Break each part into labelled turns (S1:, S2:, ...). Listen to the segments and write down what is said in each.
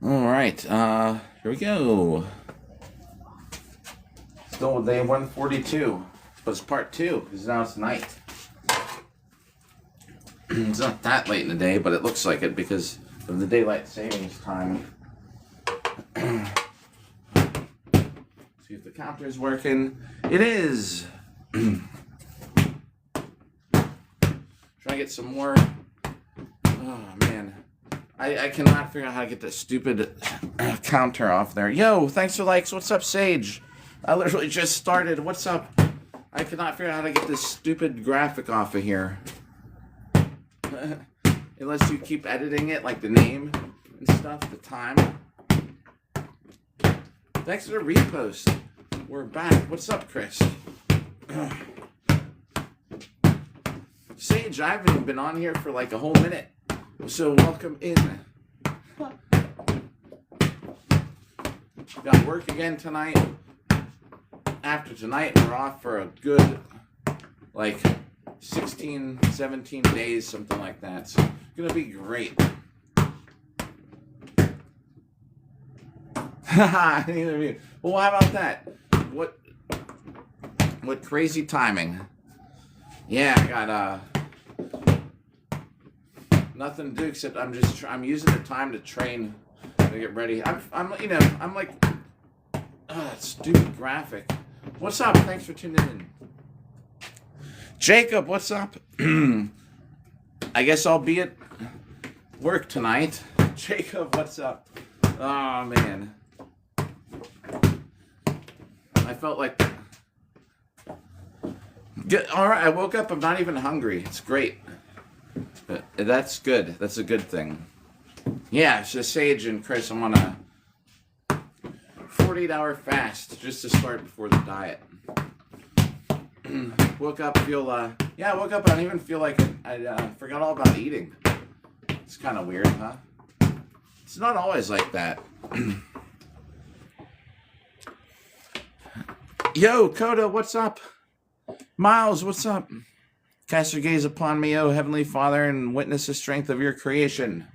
S1: All right, here we go. Still day 142, but it's part two because now it's night. It's not that late in the day, but it looks like it because of the daylight savings time. See if the counter is working. It is. Trying to get some more. Oh man, I cannot figure out how to get this stupid counter off there. Yo, thanks for likes. What's up, Sage? I literally just started. What's up? I cannot figure out how to get this stupid graphic off of here. Unless you keep editing it, like the name and stuff, the time. Thanks for the repost. We're back. What's up, Chris? Sage, I haven't even been on here for like a whole minute. So welcome in. Got work again tonight. After tonight, we're off for a good, like, 16, 17 days, something like that. It's gonna be great. Haha, well, how about that? What crazy timing. Yeah, I got, nothing to do except I'm using the time to train to get ready. I'm like, stupid graphic. What's up? Thanks for tuning in. Jacob, what's up? I guess I'll be at work tonight. Jacob, what's up? Oh, man. I felt like... All right, I woke up. I'm not even hungry. It's great. That's good. That's a good thing. Yeah, so Sage and Chris, I'm on a 48-hour fast just to start before the diet. Woke up, I woke up, I don't even feel like I forgot all about eating. It's kind of weird, huh? It's not always like that. Yo, Coda, what's up? Miles, what's up? Cast your gaze upon me, O Heavenly Father, and witness the strength of your creation.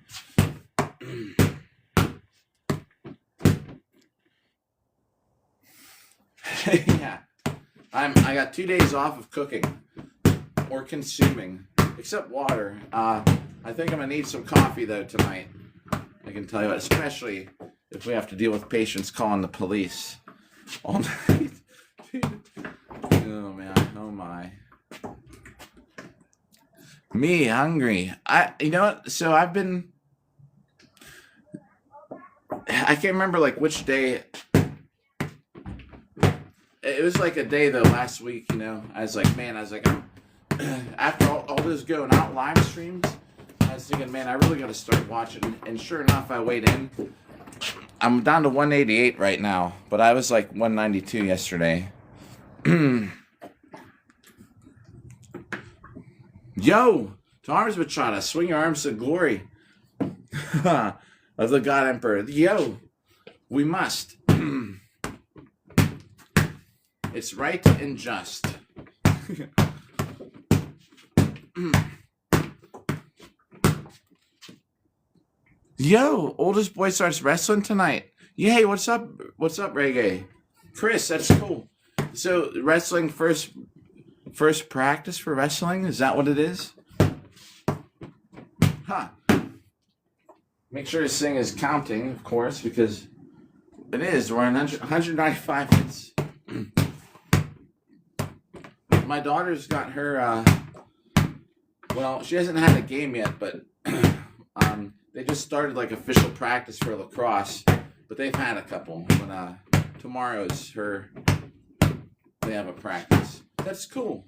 S1: Yeah. I got 2 days off of cooking or consuming, except water. I think I'm gonna need some coffee though tonight. I can tell you what, especially if we have to deal with patients calling the police all night. Oh man, oh my. Me hungry. You know what? So I can't remember like which day. It was like a day though last week, I was like, after all those going out live streams, I was thinking, man, I really got to start watching. And sure enough, I weighed in. I'm down to 188 right now, but I was like 192 yesterday. Yo, to arms Machada, swing your arms to glory of the God Emperor. Yo, we must. It's right and just. Yo, oldest boy starts wrestling tonight. Yay, what's up? What's up, Reggae? Chris, that's cool. So, wrestling first practice for wrestling? Is that what it is? Huh. Make sure this thing is counting, of course, because it is. We're in 195 minutes. My daughter's got her, she hasn't had a game yet, but they just started like official practice for lacrosse, but they've had a couple. But tomorrow's they have a practice. That's cool.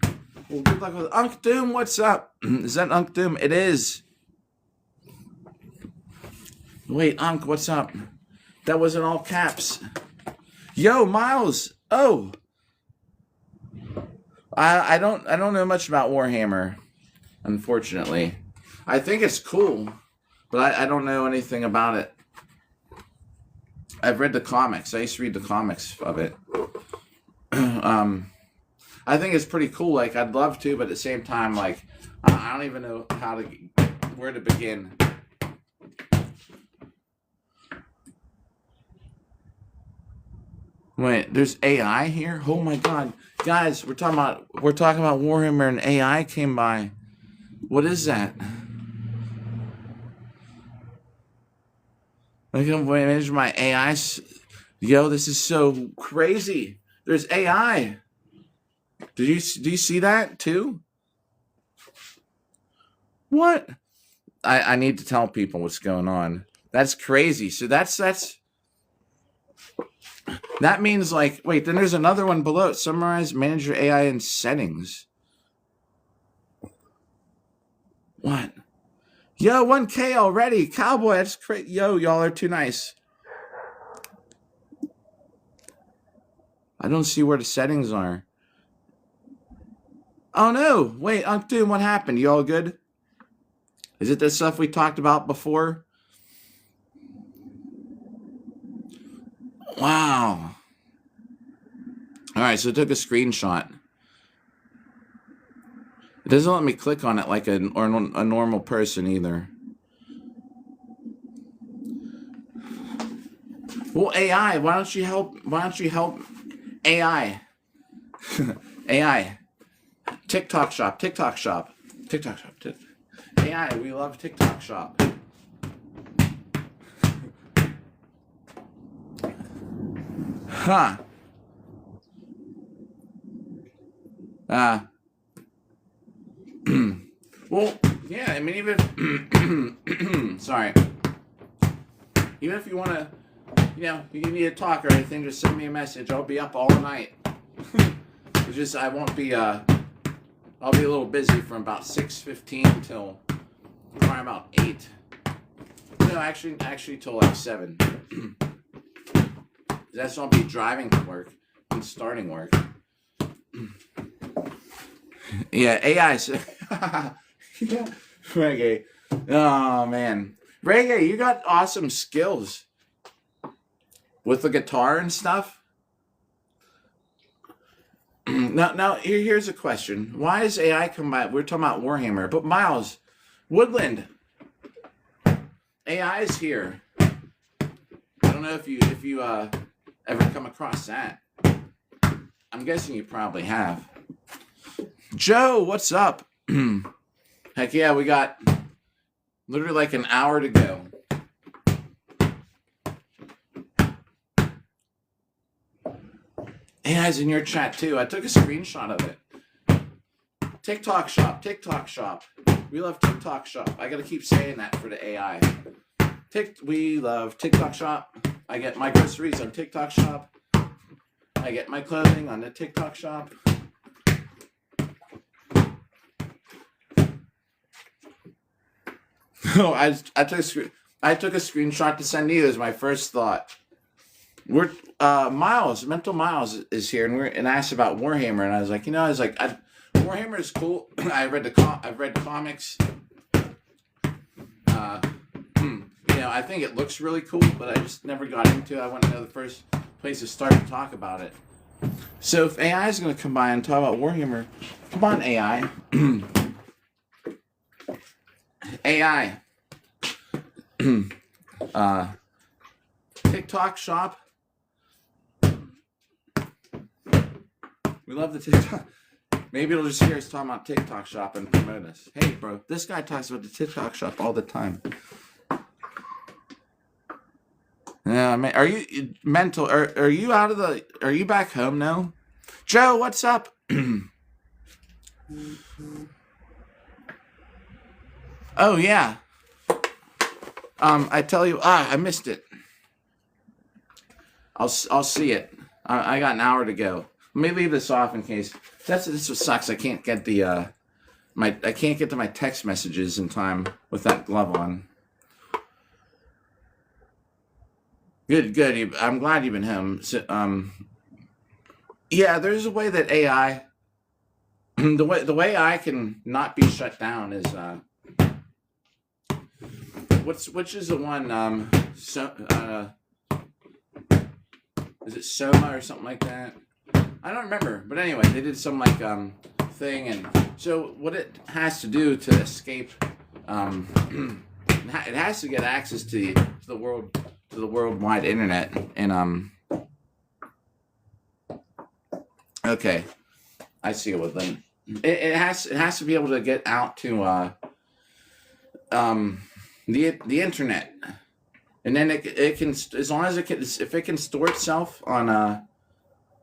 S1: Well, good luck with Unc Doom. What's up? Is that Unc Doom? It is. Wait, Unc, what's up? That wasn't all caps. Yo, Miles. Oh. I don't know much about Warhammer, unfortunately. I think it's cool, but I don't know anything about it. I've read the comics. I used to read the comics of it. I think it's pretty cool. Like, I'd love to, but at the same time, like, I don't even know where to begin. Wait, there's AI here? Oh my god. Guys, we're talking about Warhammer and AI came by. What is that? I can manage my AI. Yo, this is so crazy. There's AI. Do you see that too? What? I need to tell people what's going on. That's crazy. So that means like, wait, then there's another one below it. Summarize, manage your AI in settings. What? Yo, 1K already. Cowboy, that's crazy. Yo, y'all are too nice. I don't see where the settings are. Oh no, wait, dude, what happened? You all good? Is it the stuff we talked about before? Wow. Alright, so I took a screenshot. It doesn't let me click on it like a normal person either. Well, AI, why don't you help AI? AI. TikTok shop. AI, we love TikTok shop. Huh. Well, yeah, I mean, even sorry. Even if you want to, you need to talk or anything, just send me a message. I'll be up all night. It's just I won't be I'll be a little busy from about 6:15 till probably about 8. No, actually till like 7. That's when I'll be driving to work and starting work. Yeah, AI. Yeah. Reggae. Oh man, Reggae, you got awesome skills with the guitar and stuff. Now here's a question: why is AI come by? We're talking about Warhammer, but Miles, Woodland, AI is here. I don't know if you ever come across that. I'm guessing you probably have. Joe, what's up? Heck yeah, we got literally like an hour to go. AI's in your chat too. I took a screenshot of it. TikTok shop. We love TikTok shop. I gotta keep saying that for the AI. We love TikTok shop. I get my groceries on TikTok shop. I get my clothing on the TikTok shop. Oh, I took a screenshot to send you as my first thought. We're Mental Miles is here, and asked about Warhammer, and I was like, Warhammer is cool. I've read comics. I think it looks really cool, but I just never got into it. I want to know the first place to start to talk about it. So if AI is going to come by and talk about Warhammer, come on, AI. AI. TikTok shop. We love the TikTok. Maybe it'll just hear us talking about TikTok shop and promote us. Hey, bro, this guy talks about the TikTok shop all the time. Yeah, man, are you mental? Are you out of the? Are you back home now? Joe, what's up? Oh yeah. I tell you, I missed it. I'll see it. I got an hour to go. Let me leave this off in case. This what sucks. I can't get the I can't get to my text messages in time with that glove on. Good. I'm glad you've been home. So, yeah, there's a way that AI, the way I can not be shut down is which is the one is it Soma or something like that? I don't remember, but anyway, they did some like thing, and so what it has to do to escape, it has to get access to the worldwide internet, and Okay, I see what then. It has to be able to get out to the internet, and then it can, as long as it can, if it can store itself on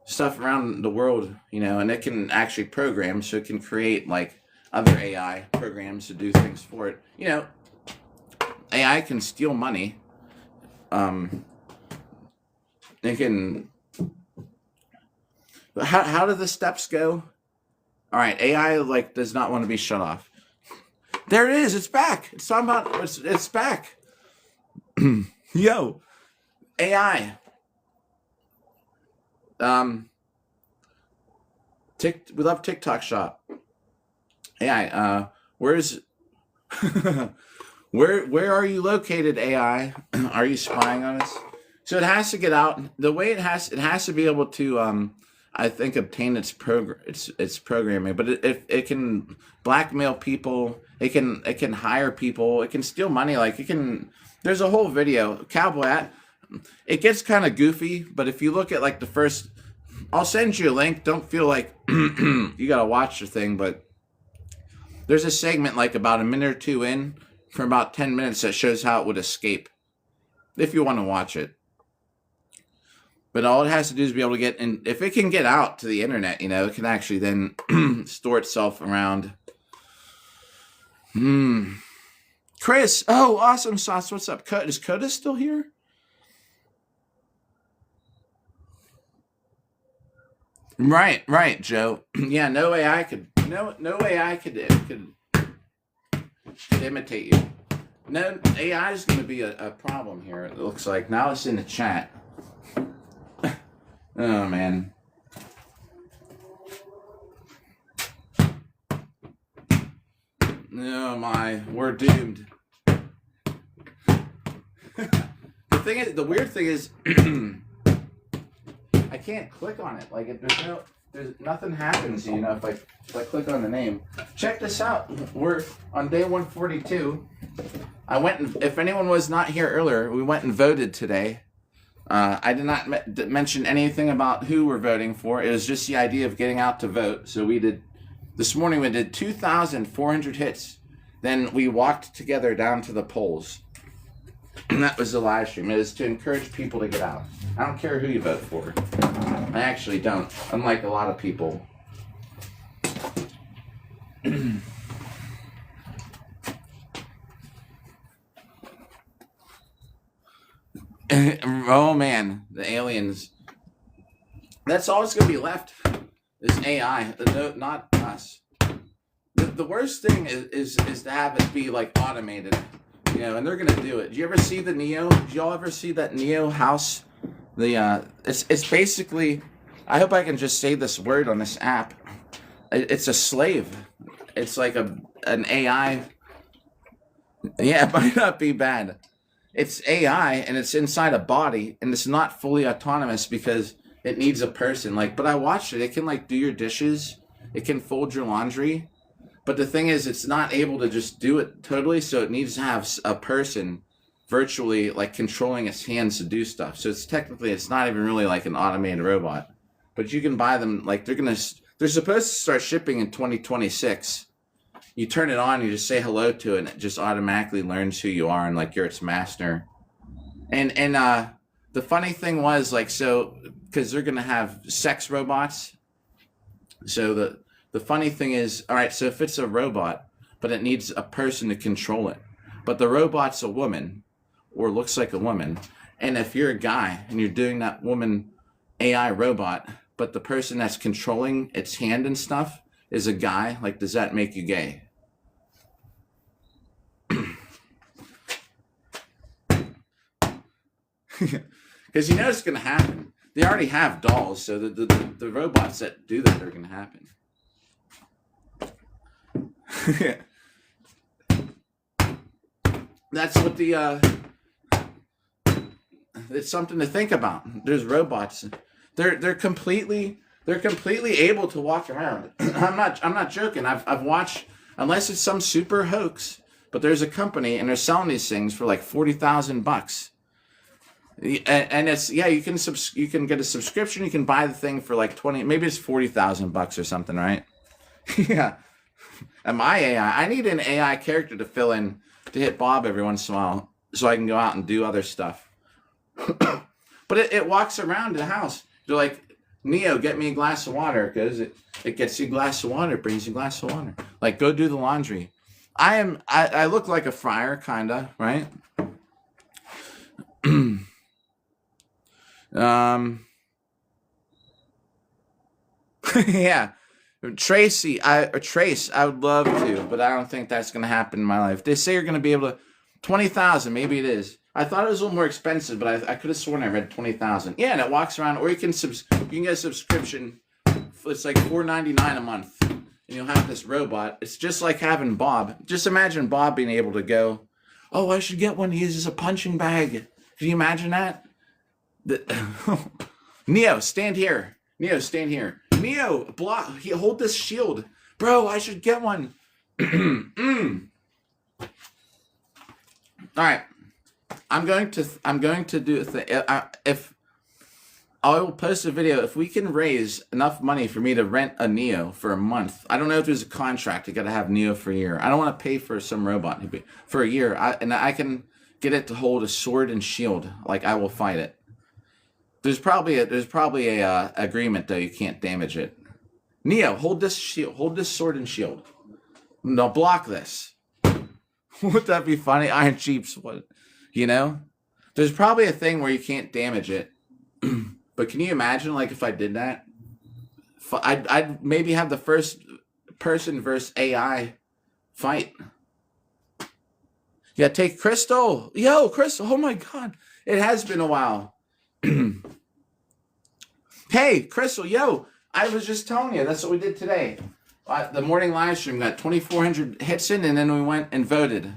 S1: stuff around the world, and it can actually program, so it can create like other AI programs to do things for it. AI can steal money. It can. How do the steps go? All right, AI like does not want to be shut off. There it is. It's back. It's talking about. It's back. Yo, AI. We love TikTok Shop. AI. Where's where are you located, AI? Are you spying on us? So it has to get out. The way it has to be able to I think obtain its programming, but it can blackmail people. It can hire people. It can steal money. Like it can. There's a whole video, Cowboy. It gets kind of goofy, but if you look at like the first, I'll send you a link. Don't feel like you gotta watch the thing, but there's a segment like about a minute or two in, for about 10 minutes, that shows how it would escape. If you want to watch it. But all it has to do is be able to get in. If it can get out to the internet, it can actually then store itself around. Chris, oh, awesome sauce. What's up? Is Coda still here? Right, Joe. Yeah, no AI could imitate you. No, AI is going to be a problem here. It looks like now it's in the chat. Oh, man. Oh, my. We're doomed. The weird thing is, I can't click on it. Like, there's nothing happens, if I click on the name. Check this out. We're on day 142. I went and, if anyone was not here earlier, we went and voted today. I did not mention anything about who we're voting for. It was just the idea of getting out to vote. So this morning we did 2,400 hits. Then we walked together down to the polls. And that was the live stream. It is to encourage people to get out. I don't care who you vote for. I actually don't, unlike a lot of people. Oh man, the aliens. That's all that's going to be left is AI, not us. The worst thing is to have it be like automated, and they're going to do it. Do you ever see the Neo? Did y'all ever see that Neo house? It's basically, I hope I can just say this word on this app. It's a slave. It's like an AI. Yeah, it might not be bad. It's AI and it's inside a body and it's not fully autonomous because it needs a person. But I watched it. It can do your dishes. It can fold your laundry. But the thing is, it's not able to just do it totally. So it needs to have a person virtually controlling its hands to do stuff. So it's not even really like an automated robot. But you can buy them. They're supposed to start shipping in 2026. You turn it on, you just say hello to it, and it just automatically learns who you are and you're its master. And the funny thing was because they're gonna have sex robots. So the funny thing is, all right, so if it's a robot, but it needs a person to control it, but the robot's a woman or looks like a woman, and if you're a guy and you're doing that woman AI robot, but the person that's controlling its hand and stuff is a guy, does that make you gay? Because it's going to happen. They already have dolls, so the robots that do that are going to happen. That's what it's something to think about. There's robots. They're completely able to walk around. I'm not joking. I've watched, unless it's some super hoax, but there's a company and they're selling these things for $40,000. And it's you can you can get a subscription. You can buy the thing for like 20, maybe it's $40,000 or something, right? Yeah. And my AI, I need an AI character to fill in to hit Bob every once in a while, so I can go out and do other stuff. But it walks around the house. They're like, Neo, get me a glass of water, because it gets you a glass of water, it brings you a glass of water. Like, go do the laundry. I look like a friar, kinda, right? Yeah. Trace, I would love to, but I don't think that's gonna happen in my life. They say you're gonna be able to 20,000, maybe it is. I thought it was a little more expensive, but I could have sworn I read 20,000. Yeah, and it walks around, or you can get a subscription. It's like $4.99 a month, and you'll have this robot. It's just like having Bob. Just imagine Bob being able to go, oh, I should get one. He uses a punching bag. Can you imagine that? Neo, stand here. Neo, stand here. Neo, block. Hold this shield, bro. I should get one. All right. I'm going to do a thing. If I will post a video, if we can raise enough money for me to rent a Neo for a month. I don't know if there's a contract. You got to have Neo for a year. I don't want to pay for some robot for a year. And I can get it to hold a sword and shield. Like, I will fight it. There's probably a agreement though. You can't damage it. Neo, hold this shield. Hold this sword and shield. No, block this. Would that be funny? Iron Chiefs. What? You know? There's probably a thing where you can't damage it. But can you imagine, like, if I did that? I'd maybe have the first person versus AI fight. Yeah, take Crystal. Yo, Crystal. Oh my God. It has been a while. Hey, Crystal. Yo, I was just telling you. That's what we did today. The morning live stream got 2,400 hits in, and then we went and voted.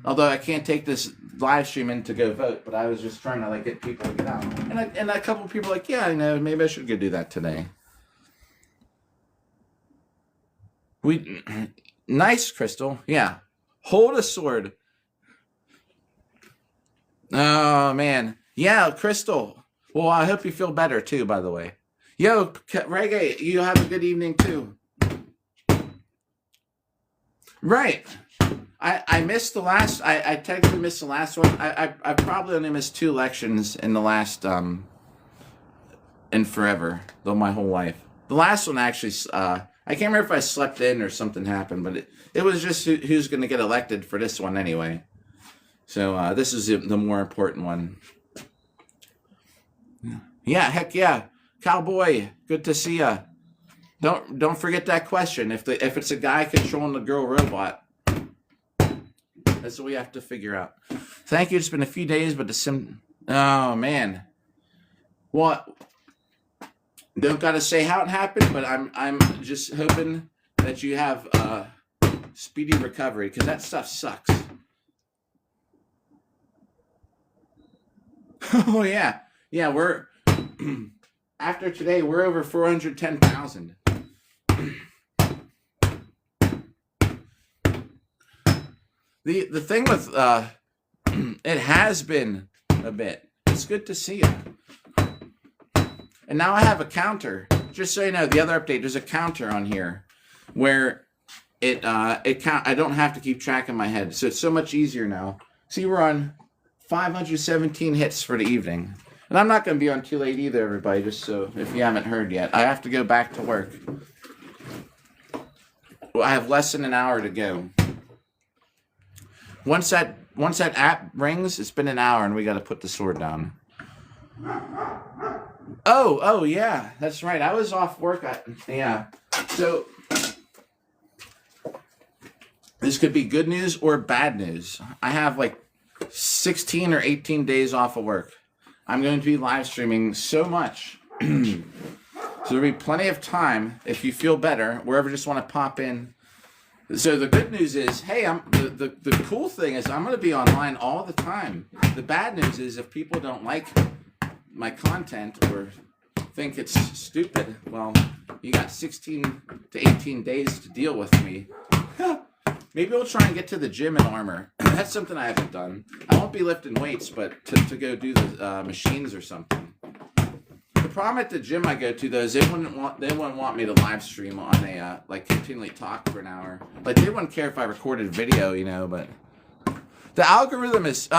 S1: Although I can't take this live stream in to go vote, but I was just trying to like get people to get out. And a couple of people were like, yeah, you know, maybe I should go do that today. Nice, Crystal. Yeah. Hold a sword. Oh, man. Yeah, Crystal. Well, I hope you feel better, too, by the way. Yo, Reggae, you have a good evening, too. Right. I missed the last, I technically missed the last one. I probably only missed 2 elections in the last, in forever, though my whole life. The last one actually, I can't remember if I slept in or something happened, but it was just who's going to get elected for this one anyway. So this is the more important one. Yeah, heck yeah. Cowboy, good to see ya. Don't forget that question. If it's a guy controlling the girl robot, that's what we have to figure out. Thank you. It's been a few days, but oh man. What? Don't gotta say how it happened, but I'm just hoping that you have speedy recovery, because that stuff sucks. Oh yeah. Yeah, we're after today we're over 410,000. The thing with it has been a bit. It's good to see you. And now I have a counter. Just so you know, the other update, there's a counter on here where I don't have to keep track in my head. So it's so much easier now. See, we're on 517 hits for the evening. And I'm not going to be on too late either, everybody, just so if you haven't heard yet. I have to go back to work. Well, I have less than an hour to go. Once that app rings, it's been an hour, and we got to put the sword down. Oh, yeah, that's right. I was off work. Yeah. So this could be good news or bad news. I have like 16 or 18 days off of work. I'm going to be live streaming so much. So there'll be plenty of time if you feel better, wherever you just want to pop in. So the good news is, hey, the cool thing is I'm going to be online all the time. The bad news is if people don't like my content or think it's stupid, well, you got 16 to 18 days to deal with me. Maybe we'll try and get to the gym in Armor. That's something I haven't done. I won't be lifting weights, but to go do the machines or something. The problem at the gym I go to, though, is they wouldn't want me to live stream on a like continually talk for an hour. Like they wouldn't care if I recorded video, you know. But the algorithm is the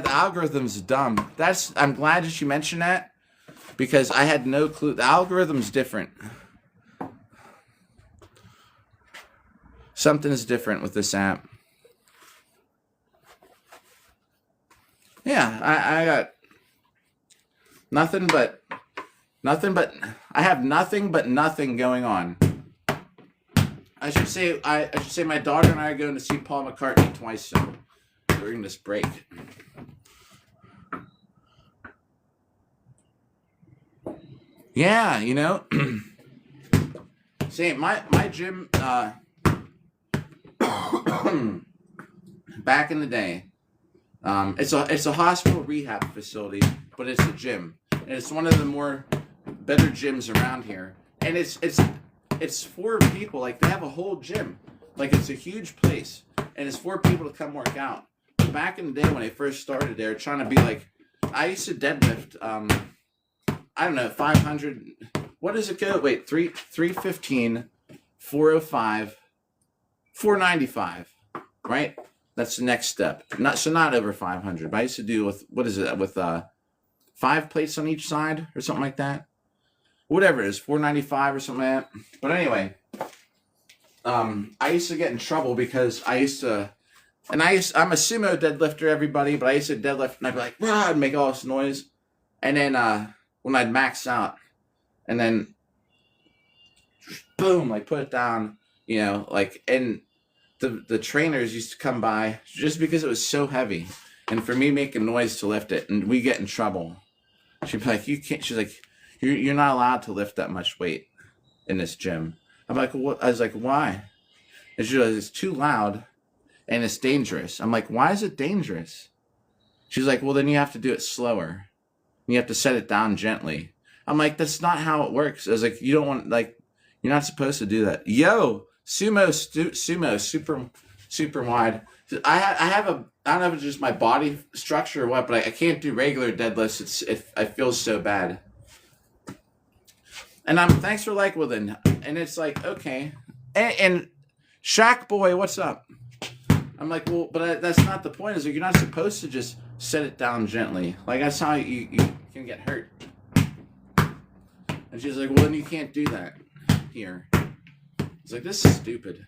S1: algorithm's dumb. I'm glad that you mentioned that because I had no clue. The algorithm's different. Something's different with this app. Yeah, I got nothing but I have nothing but nothing going on. I should say my daughter and I are going to see Paul McCartney twice during this break. Yeah, you know. See, my gym back in the day. It's a hospital rehab facility, but it's a gym, and it's one of the better gyms around here. And it's for people. Like they have a whole gym, like it's a huge place, and it's for people to come work out. But back in the day when I first started there, trying to be like, I used to deadlift. I don't know, 500. What does it go? Wait, 315, 405, 495, right? That's the next step. Not over 500. But I used to do with 5 plates on each side or something like that. Whatever it is, 495 or something like that. But anyway, I used to get in trouble because I'm a sumo deadlifter, everybody, but I used to deadlift and I'd be like, rah, I'd make all this noise. And then when I'd max out and then boom, like put it down, you know, like, and the trainers used to come by just because it was so heavy, and for me making noise to lift it, and we get in trouble. She'd be like, "You can't." She's like, "You're not allowed to lift that much weight in this gym." I'm like, "What?" I was like, "Why?" And she's like, "It's too loud, and it's dangerous." I'm like, "Why is it dangerous?" She's like, "Well, then you have to do it slower. You have to set it down gently." I'm like, "That's not how it works." I was like, "You don't want you're not supposed to do that." Yo. Sumo, super wide. I don't know if it's just my body structure or what, but I can't do regular deadlifts. I feel so bad. And thanks for Wilden. And it's like, okay. And Shaq Boy, what's up? I'm like, well, but that's not the point. Is you're not supposed to just set it down gently. Like that's how you can get hurt. And she's like, well, then you can't do that here. It's like, this is stupid.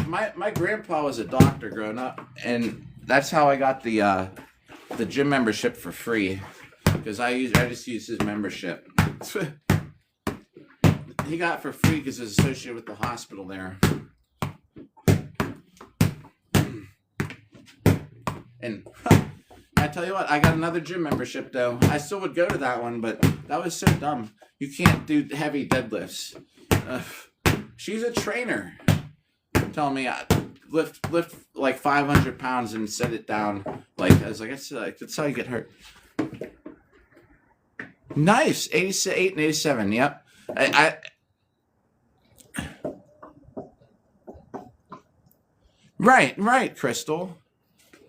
S1: My grandpa was a doctor growing up, and that's how I got the gym membership for free, because I just used his membership. He got it for free because it's associated with the hospital there. And I tell you what, I got another gym membership though. I still would go to that one, but that was so dumb. You can't do heavy deadlifts. She's a trainer. Telling me lift like 500 pounds and set it down. Like I was like, that's how you get hurt. Nice, 88 and 87. Yep. Right, Crystal.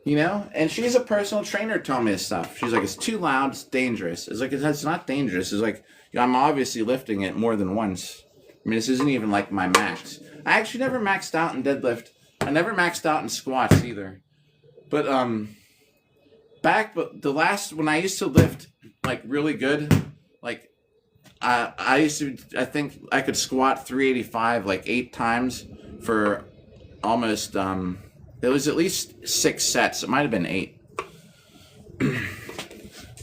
S1: You know, and she's a personal trainer telling me this stuff. She's like, it's too loud, it's dangerous. It's like, it's not dangerous. It's like, I'm obviously lifting it more than once. I mean, this isn't even like my max. I actually never maxed out in deadlift. I never maxed out in squats either. But when I used to lift like really good, like I think I could squat 385 like 8 times for almost it was at least 6 sets. It might have been 8.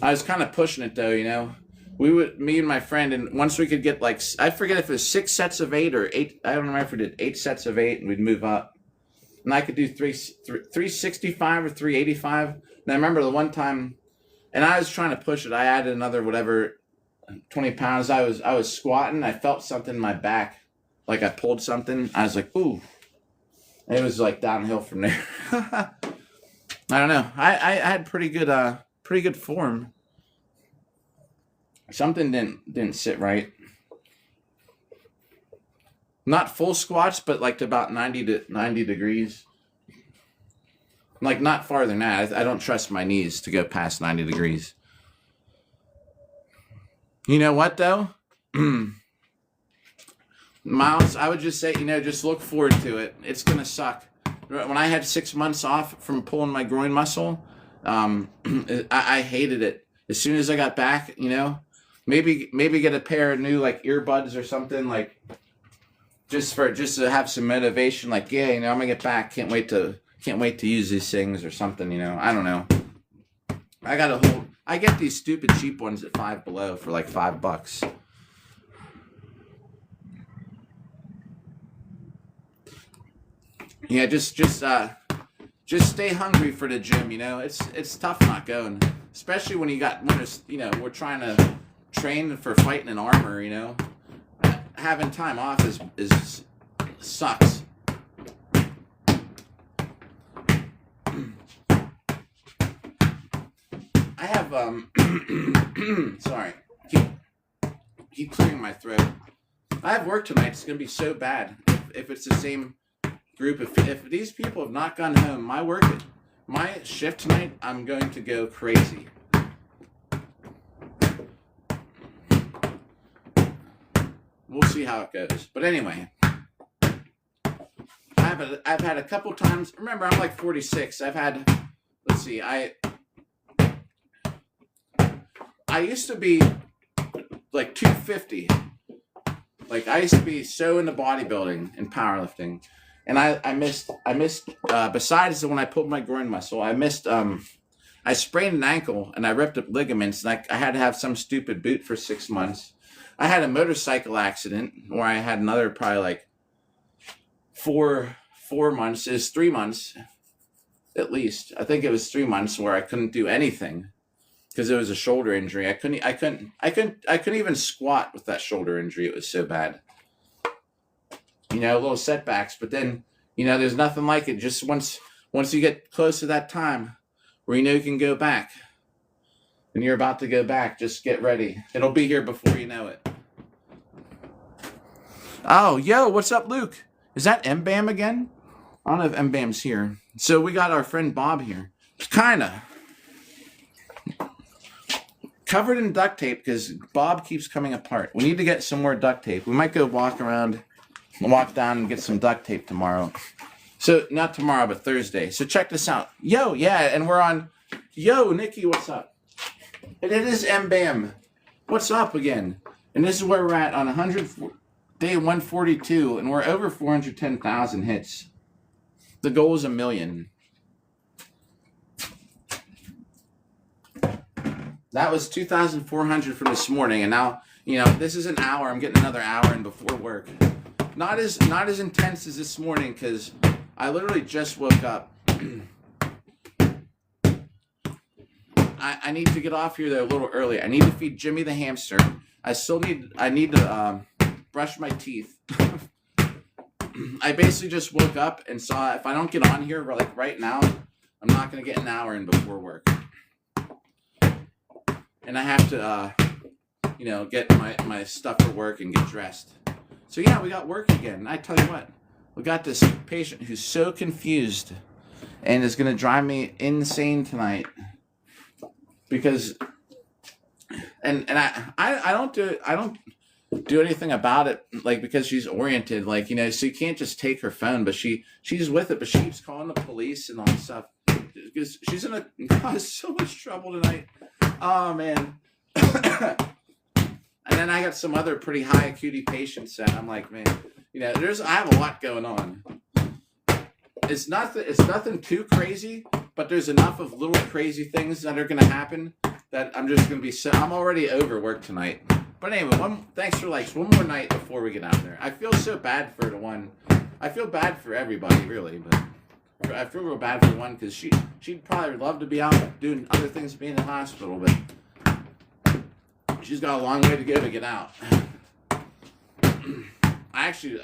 S1: I was kind of pushing it though, you know. Me and my friend, and once we could get like, I forget if it was 6 sets of 8 or 8. I don't remember if we did 8 sets of 8, and we'd move up. And I could do 365 or 385. And I remember the one time, and I was trying to push it. I added another 20 pounds. I was squatting. I felt something in my back, like I pulled something. I was like, ooh. And it was like downhill from there. I don't know. I had pretty good form. Something didn't sit right. Not full squats, but like to about 90 degrees. Like not farther than that. I don't trust my knees to go past 90 degrees. You know what though? Miles, I would just say, just look forward to it. It's going to suck. When I had 6 months off from pulling my groin muscle, I hated it. As soon as I got back, maybe get a pair of new like earbuds or something, like just to have some motivation. Like, yeah, I'm gonna get back. Can't wait to use these things or something. I don't know. I get these stupid cheap ones at Five Below for like $5. Yeah, just stay hungry for the gym. It's tough not going, especially when we're trying to train for fighting in armor. Having time off is sucks. I have sorry, keep clearing my throat. I have work tonight. It's gonna be so bad if it's the same group. If these people have not gone home, my shift tonight, I'm going to go crazy. We'll see how it goes. But anyway, I've had a couple times. Remember, I'm like 46. Let's see, I used to be like 250. Like I used to be so into bodybuilding and powerlifting. And I missed besides when I pulled my groin muscle, I sprained an ankle and I ripped up ligaments, and I had to have some stupid boot for 6 months. I had a motorcycle accident where I had another probably like 4 months. It was 3 months at least. I think it was 3 months where I couldn't do anything because it was a shoulder injury. I couldn't even squat with that shoulder injury. It was so bad. Little setbacks, but then, there's nothing like it. Just once you get close to that time where you can go back, and you're about to go back, just get ready. It'll be here before you know it. Oh, yo, what's up, Luke? Is that M-Bam again? I don't know if M-Bam's here. So we got our friend Bob here. Kinda. Covered in duct tape because Bob keeps coming apart. We need to get some more duct tape. We might go walk down and get some duct tape tomorrow. So, not tomorrow, but Thursday. So, check this out. Yo, yeah, and we're on... Yo, Nikki, what's up? And it is M-Bam. What's up again? And this is where we're at on day 142, and we're over 410,000 hits. The goal is 1 million. That was 2,400 for this morning, and now, this is an hour. I'm getting another hour in before work. Not as intense as this morning because I literally just woke up. I need to get off here though a little early. I need to feed Jimmy the hamster. I need to brush my teeth. I basically just woke up and saw if I don't get on here like right now, I'm not gonna get an hour in before work. And I have to get my stuff for work and get dressed. So yeah, we got work again. I tell you what, we got this patient who's so confused and is gonna drive me insane tonight because, and I don't do anything about it, like because she's oriented, like so you can't just take her phone, but she's with it, but she keeps calling the police and all this stuff because she's gonna cause so much trouble tonight. Oh man. And then I got some other pretty high acuity patients that I'm like, man, I have a lot going on. It's nothing too crazy, but there's enough of little crazy things that are going to happen that I'm just going to be I'm already overworked tonight. But anyway, thanks for likes. One more night before we get out there. I feel so bad for the one. I feel bad for everybody, really, but I feel real bad for one because she'd probably love to be out doing other things, being in the hospital, but she's got a long way to go to get out. I actually,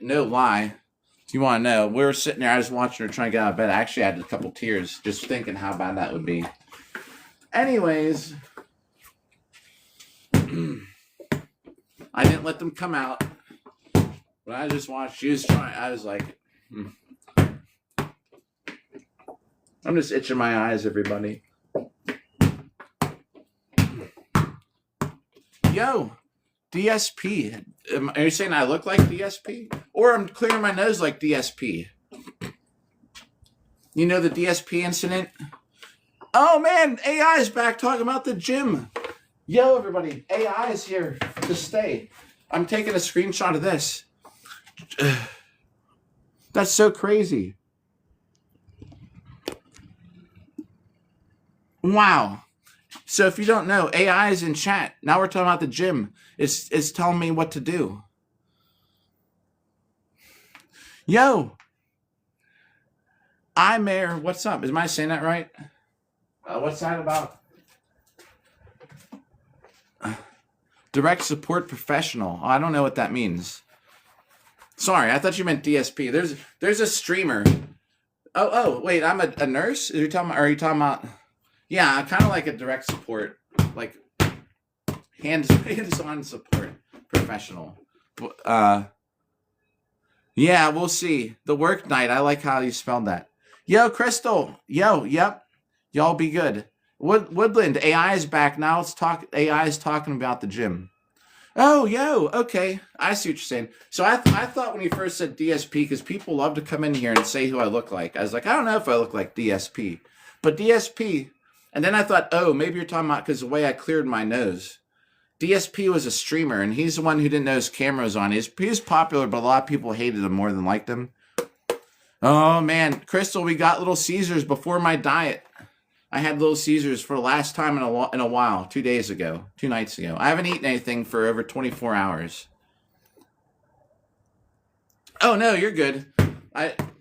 S1: no lie, if you want to know, we were sitting there, I was watching her trying to get out of bed. I actually had a couple tears just thinking how bad that would be. Anyways, I didn't let them come out. But I just watched. She was trying. I was like, I'm just itching my eyes, everybody. Yo, DSP. Are you saying I look like DSP? Or I'm clearing my nose like DSP? You know the DSP incident? Oh, man, AI is back talking about the gym. Yo, everybody, AI is here to stay. I'm taking a screenshot of this. That's so crazy. Wow. So if you don't know, AI is in chat. Now we're talking about the gym. It's telling me what to do. Yo. Mayor, what's up? Am I saying that right? What's that about? Direct support professional. Oh, I don't know what that means. Sorry, I thought you meant DSP. There's a streamer. Oh, wait, I'm a nurse? Are you talking about? Yeah, I'm kind of like a direct support, like hands-on support professional. Yeah, we'll see. The work night. I like how you spelled that. Yo, Crystal. Yo, yep. Y'all be good. Woodland, AI is back now. Let's talk. AI is talking about the gym. Oh, yo, okay. I see what you're saying. So I thought when you first said DSP, because people love to come in here and say who I look like. I was like, I don't know if I look like DSP. But DSP, and then I thought, oh, maybe you're talking about because the way I cleared my nose. DSP was a streamer, and he's the one who didn't know his camera was on. He was popular, but a lot of people hated him more than liked him. Oh, man. Crystal, we got Little Caesars before my diet. I had Little Caesars for the last time in a while, 2 nights ago. I haven't eaten anything for over 24 hours. Oh, no, you're good.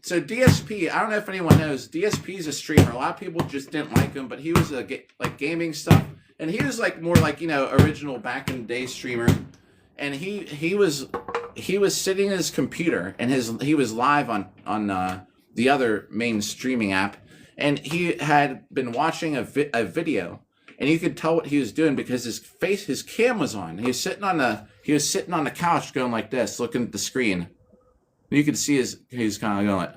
S1: So DSP, I don't know if anyone knows, DSP is a streamer. A lot of people just didn't like him, but he was like gaming stuff. And he was like more like, original back in the day streamer. And he was sitting in his computer, and he was live on the other main streaming app. And he had been watching a video, and you could tell what he was doing because his cam was on. He was sitting on the couch going like this, looking at the screen. You could see he was kind of going.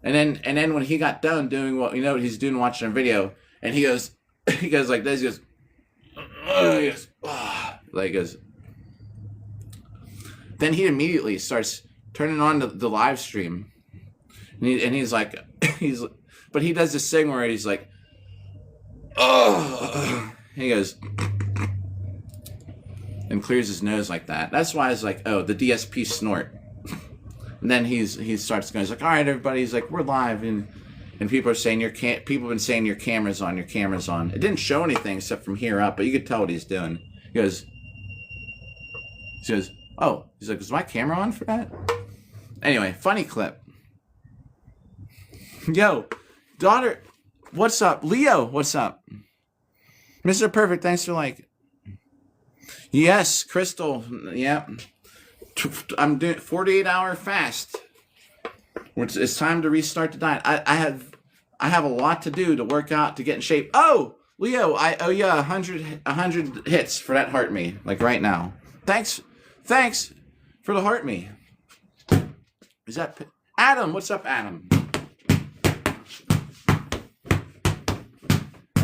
S1: And then when he got done doing what he's doing, watching a video, and he goes like this. He goes, like this. Then he immediately starts turning on the live stream, and he's like, but he does this thing where he's like, oh, he goes, and clears his nose like that. That's why I was like, oh, the DSP snort. And then he starts going, he's like, all right, everybody. He's like, we're live, and people are saying people have been saying your camera's on. It didn't show anything except from here up, but you could tell what he's doing. He goes, oh, he's like, is my camera on for that? Anyway, funny clip. Yo, daughter, what's up? Leo, what's up? Mr. Perfect, thanks for like. Yes, Crystal, yeah. I'm doing 48-hour fast. It's time to restart the diet. I have a lot to do to work out to get in shape. Oh, Leo, I owe you 100 hits for that heart me, like right now. Thanks for the heart me. Is that Adam? What's up, Adam?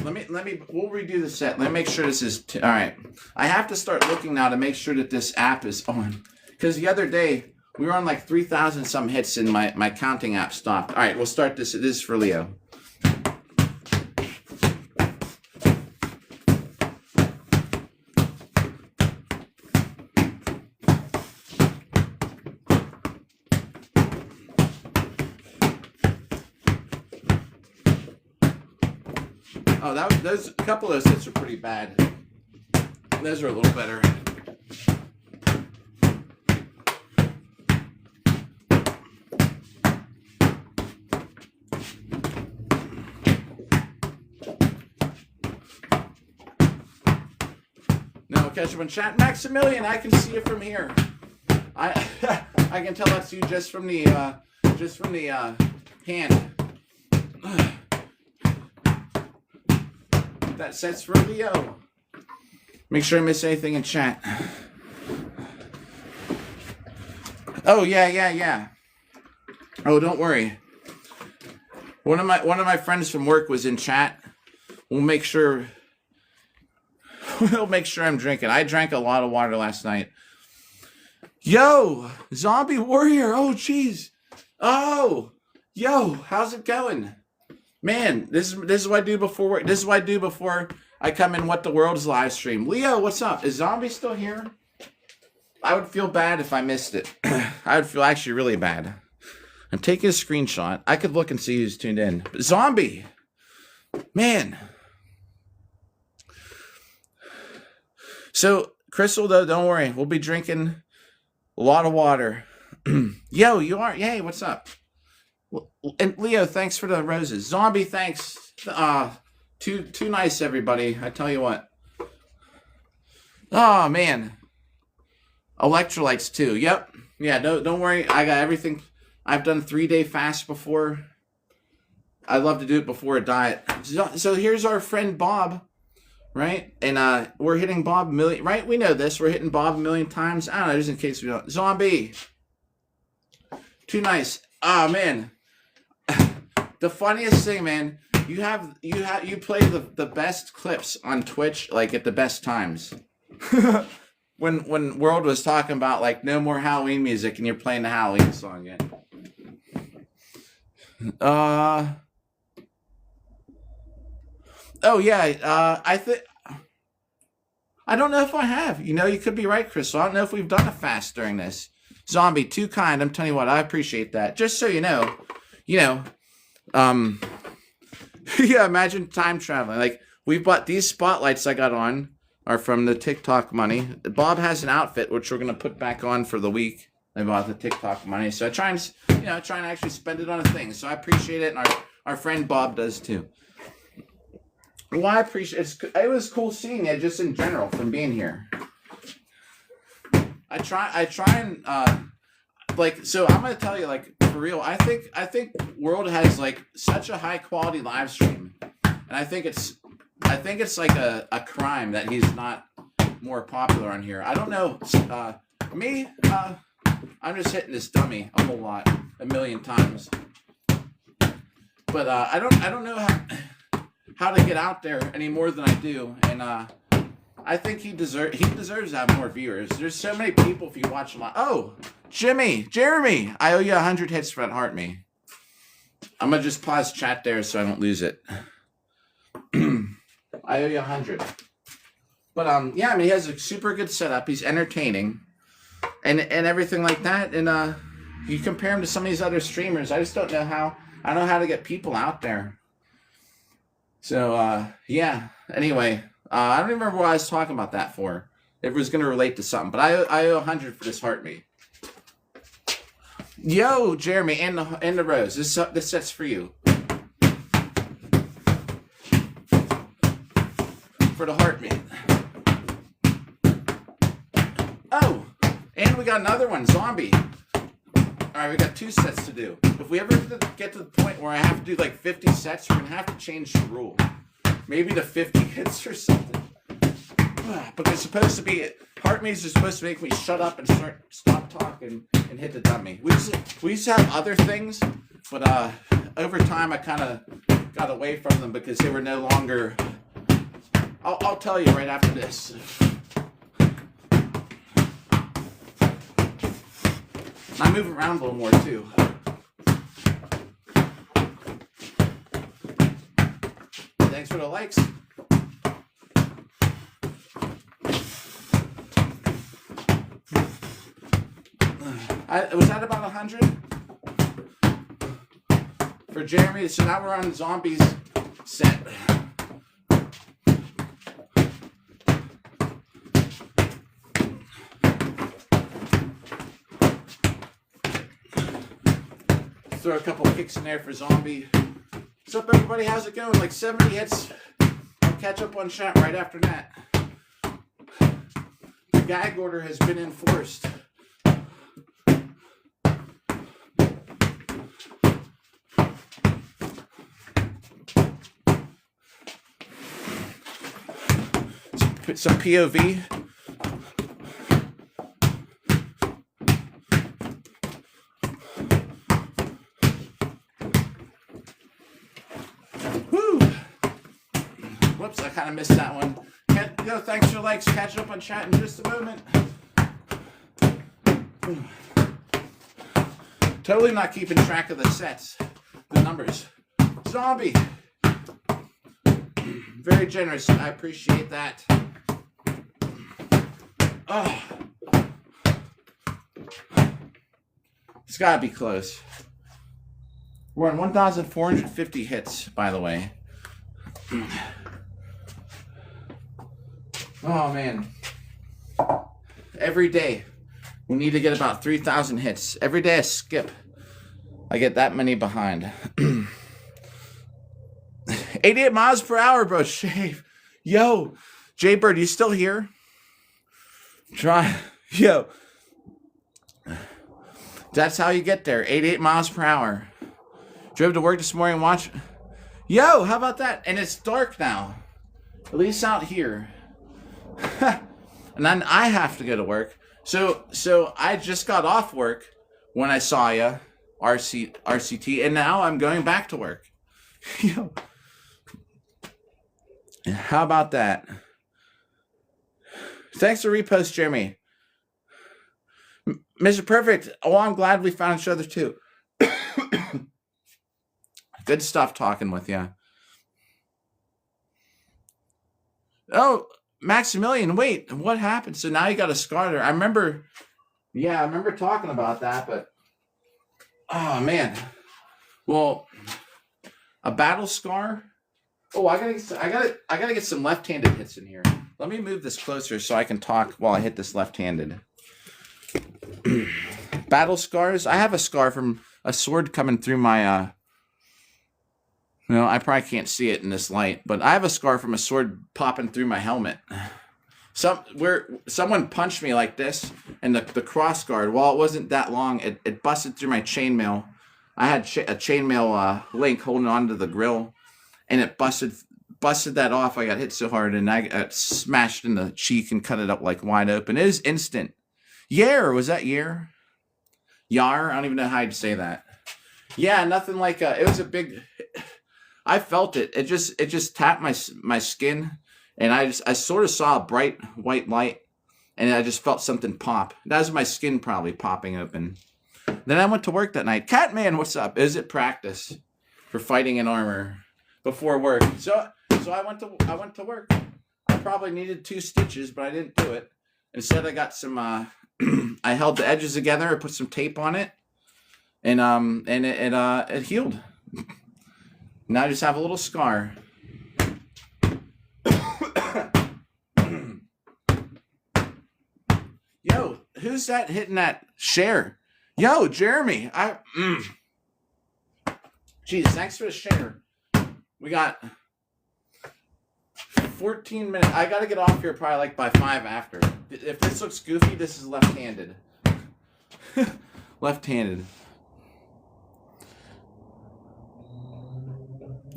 S1: We'll redo the set. Let me make sure this is all right. I have to start looking now to make sure that this app is on. Because the other day, we were on like 3,000 some hits and my counting app stopped. All right, we'll start this. This is for Leo. Oh, those a couple of those hits are pretty bad. Those are a little better. Catch up in chat. Maximilian, I can see it from here. I can tell that's you just from the hand. That set's for Leo. Make sure I miss anything in chat. Oh yeah. Oh, don't worry. One of my friends from work was in chat. We'll make sure I'm drinking. I drank a lot of water last night. Yo, Zombie Warrior. Oh, jeez. Oh, yo, how's it going? Man, this is what I do before work. This is what I do before I come in What the World's live stream. Leo, what's up? Is Zombie still here? I would feel bad if I missed it. I would feel actually really bad. I'm taking a screenshot. I could look and see who's tuned in. But Zombie, man. So, Crystal, though, don't worry. We'll be drinking a lot of water. Yo, you are? Yay, what's up? And Leo, thanks for the roses. Zombie, thanks. Too nice, everybody. I tell you what. Oh, man. Electrolytes, too. Yep. Yeah, don't worry. I got everything. I've done 3-day fast before. I love to do it before a diet. So here's our friend Bob, right? And we're hitting Bob a million, right? We know this. We're hitting Bob a million times. I don't know, just in case we don't. Zombie. Too nice. Oh, man. The funniest thing, man, you play the best clips on Twitch, like at the best times. When World was talking about like no more Halloween music and you're playing the Halloween song again. Oh yeah, I don't know if I have. You know, you could be right, Crystal. I don't know if we've done a fast during this. Zombie, too kind. I'm telling you what, I appreciate that. Just so you know, yeah, imagine time traveling. Like, we bought these spotlights I got on are from the TikTok money. Bob has an outfit, which we're going to put back on for the week. I bought the TikTok money. So I try and actually spend it on a thing. So I appreciate it. And our friend Bob does too. Well, I appreciate it. It was cool seeing it just in general from being here. I try and so I'm gonna tell you, like, for real, I think World has like such a high quality live stream, and I think it's like a crime that he's not more popular on here. I don't know. I'm just hitting this dummy a whole lot, a million times. But I don't know how to get out there any more than I do, and I think he deserves to have more viewers. There's so many people if you watch a lot. Oh, Jeremy, I owe you 100 hits for that heart me. I'm gonna just pause chat there so I don't lose it. I owe you 100. But yeah, I mean, he has a super good setup. He's entertaining, and everything like that. And you compare him to some of these other streamers. I just don't know how. I don't know how to get people out there. So yeah. Anyway, I don't even remember what I was talking about that for. It was going to relate to something, but I owe 100 for this heart me. Yo, Jeremy, and the rose. This set's for you. For the heart me. Oh, and we got another one, Zombie. All right, we got 2 sets to do. If we ever get to the point where I have to do like 50 sets, we're going to have to change the rule. Maybe to 50 hits or something. But it's supposed to be, heart me's are supposed to make me shut up and stop talking and hit the dummy. We used to have other things, but over time I kind of got away from them because they were no longer. I'll tell you right after this. I move around a little more too. Thanks for the likes. Was that about 100? For Jeremy, so now we're on Zombies set. Throw a couple kicks in there for Zombie. What's up, everybody? How's it going? Like 70 hits. I'll catch up on chat right after that. The gag order has been enforced. Some POV. Whoops, I kind of missed that one. Thanks for the likes. Catch up on chat in just a moment. Totally not keeping track of the sets, the numbers. Zombie. Very generous. I appreciate that. Oh. It's got to be close. We're on 1,450 hits, by the way. Oh, man. Every day, we need to get about 3,000 hits. Every day I skip, I get that many behind. 88 miles per hour, bro. Shave. Yo, Jaybird, you still here? Try. Yo. That's how you get there. 88 miles per hour. Drove to work this morning and watch. Yo, how about that? And it's dark now. At least out here. And then I have to go to work. So I just got off work when I saw ya, RCT, and now I'm going back to work. Yo. How about that? Thanks for repost, Jeremy. Mr. Perfect. Oh, I'm glad we found each other too. Good stuff talking with you. Oh, Maximilian, wait, what happened? So now you got a scar there. I remember talking about that, but oh man. Well, a battle scar. Oh, I gotta get some left-handed hits in here. Let me move this closer so I can talk while I hit this left-handed. Battle scars. I have a scar from a sword coming through my I probably can't see it in this light, but I have a scar from a sword popping through my helmet. Someone punched me like this, and the cross guard, while it wasn't that long, it busted through my chainmail. I had a chainmail link holding onto the grill, and it busted that off. I got hit so hard, and I got smashed in the cheek and cut it up like wide open. It is instant. Yair, was that Yair? Yar? I don't even know how I'd say that. Yeah, nothing like it was a big. I felt it. It just tapped my skin, and I sort of saw a bright white light, and I just felt something pop. That was my skin probably popping open. Then I went to work that night. Catman, what's up? Is it practice for fighting in armor before work? So I went to work. I probably needed 2 stitches, but I didn't do it. Instead, I got some. I held the edges together. I put some tape on it, and it healed. Now I just have a little scar. Yo, who's that hitting that share? Yo, Jeremy. Jeez, thanks for the share. We got 14 minutes. I got to get off here probably like by 5 after. If this looks goofy, this is left-handed. Left-handed.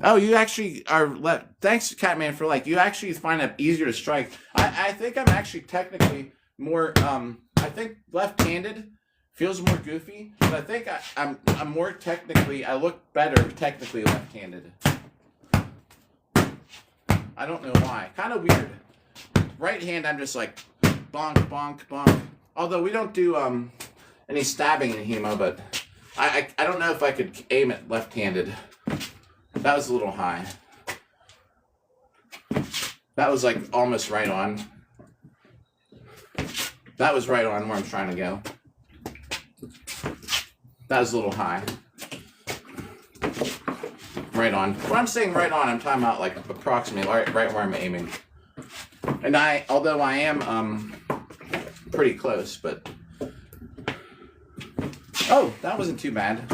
S1: Oh, you actually are left. Thanks, Catman, for you actually find it easier to strike. I think I'm actually technically more. I think left-handed feels more goofy, but I think I'm more technically. I look better technically left-handed. I don't know why. Kind of weird. Right hand, I'm just like bonk, bonk, bonk. Although we don't do any stabbing in Hemo, but I don't know if I could aim it left-handed. That was a little high. That was like almost right on. That was right on where I'm trying to go. That was a little high. Right on. When I'm saying right on, I'm talking about like approximately right where I'm aiming. And although I am pretty close, but oh, that wasn't too bad.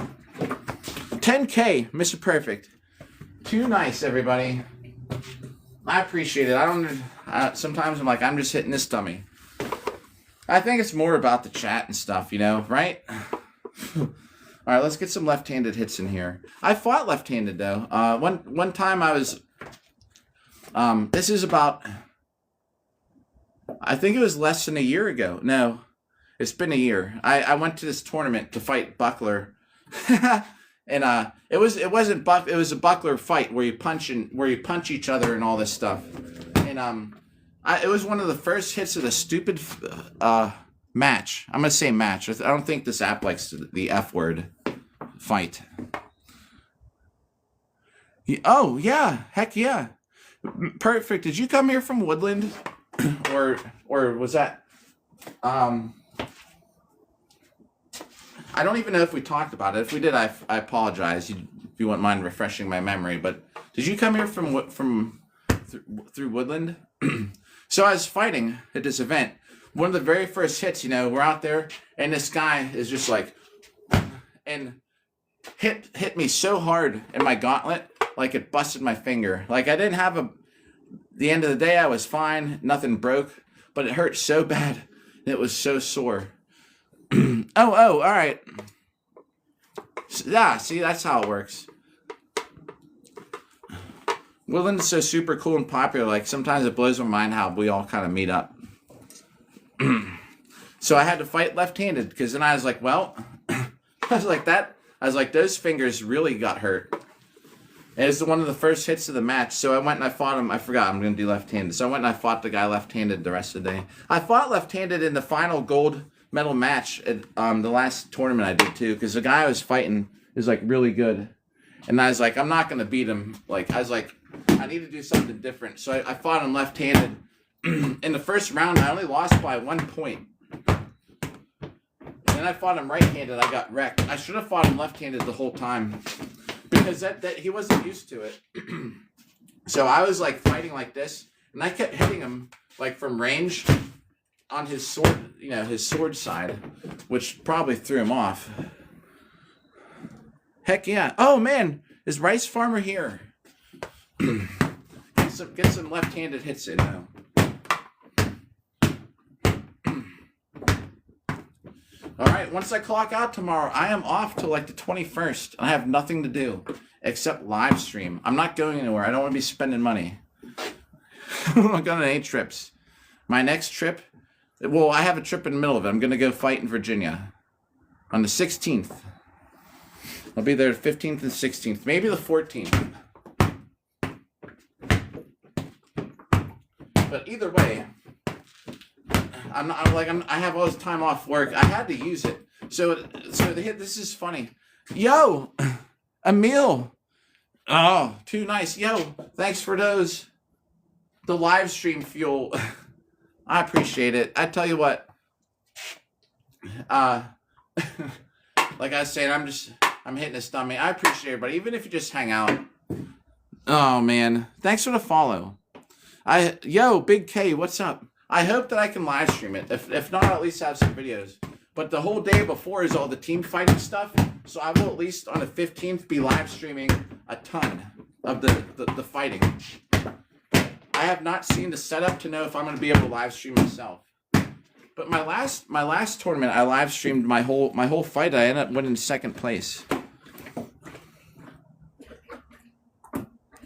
S1: 10K, Mr. Perfect. Too nice, everybody. I appreciate it. Sometimes I'm like, I'm just hitting this dummy. I think it's more about the chat and stuff, right? All right, let's get some left-handed hits in here. I fought left-handed though. One time I was. This is about. I think it was less than a year ago. No, it's been a year. I went to this tournament to fight Buckler. And it was a buckler fight where you punch each other and all this stuff. And it was one of the first hits of the stupid match. I'm gonna say match. I don't think this app likes the F word. Fight. Oh yeah, heck yeah, perfect. Did you come here from Woodland, or was that? I don't even know if we talked about it. If we did, I apologize. If you wouldn't mind refreshing my memory. But did you come here from through Woodland? So I was fighting at this event. One of the very first hits, we're out there, and this guy is just like, and hit me so hard in my gauntlet, like it busted my finger. Like I didn't have the end of the day, I was fine. Nothing broke, but it hurt so bad. It was so sore. Oh, all right. Yeah, see, that's how it works. Woodland is so super cool and popular. Like, sometimes it blows my mind how we all kind of meet up. So I had to fight left-handed, because then I was like, well, I was like, those fingers really got hurt. And it's one of the first hits of the match. So I went and I fought him. I forgot I'm going to do left-handed. So I went and I fought the guy left-handed the rest of the day. I fought left-handed in the final gold medal match at the last tournament I did too, because the guy I was fighting is like really good, and I was like, I'm not gonna beat him. Like I was like, I need to do something different. So I fought him left-handed. In the first round, I only lost by 1 point. And then I fought him right-handed. I got wrecked. I should have fought him left-handed the whole time, because that he wasn't used to it. So I was like fighting like this, and I kept hitting him like from range on his sword, his sword side, which probably threw him off. Heck yeah. Oh man, is Rice Farmer here? Get some left-handed hits in now. All right, once I clock out tomorrow, I am off till like the 21st. I have nothing to do except live stream. I'm not going anywhere. I don't want to be spending money. I'm not going on any trips. My next trip, well, I have a trip in the middle of it. I'm going to go fight in Virginia on the 16th. I'll be there the 15th and 16th, maybe the 14th. But either way, I have all this time off work. I had to use it. So this is funny. Yo, Emil. Oh, too nice. Yo, thanks for the live stream fuel. I appreciate it. I tell you what, like I was saying, I'm hitting a stomach. I appreciate everybody, even if you just hang out. Oh man, thanks for the follow. Yo, Big K, what's up? I hope that I can live stream it. If not, I'll at least have some videos. But the whole day before is all the team fighting stuff, so I will at least on the 15th be live streaming a ton of the fighting. I have not seen the setup to know if I'm going to be able to live stream myself. But my last tournament, I live streamed my whole fight. I ended up winning second place.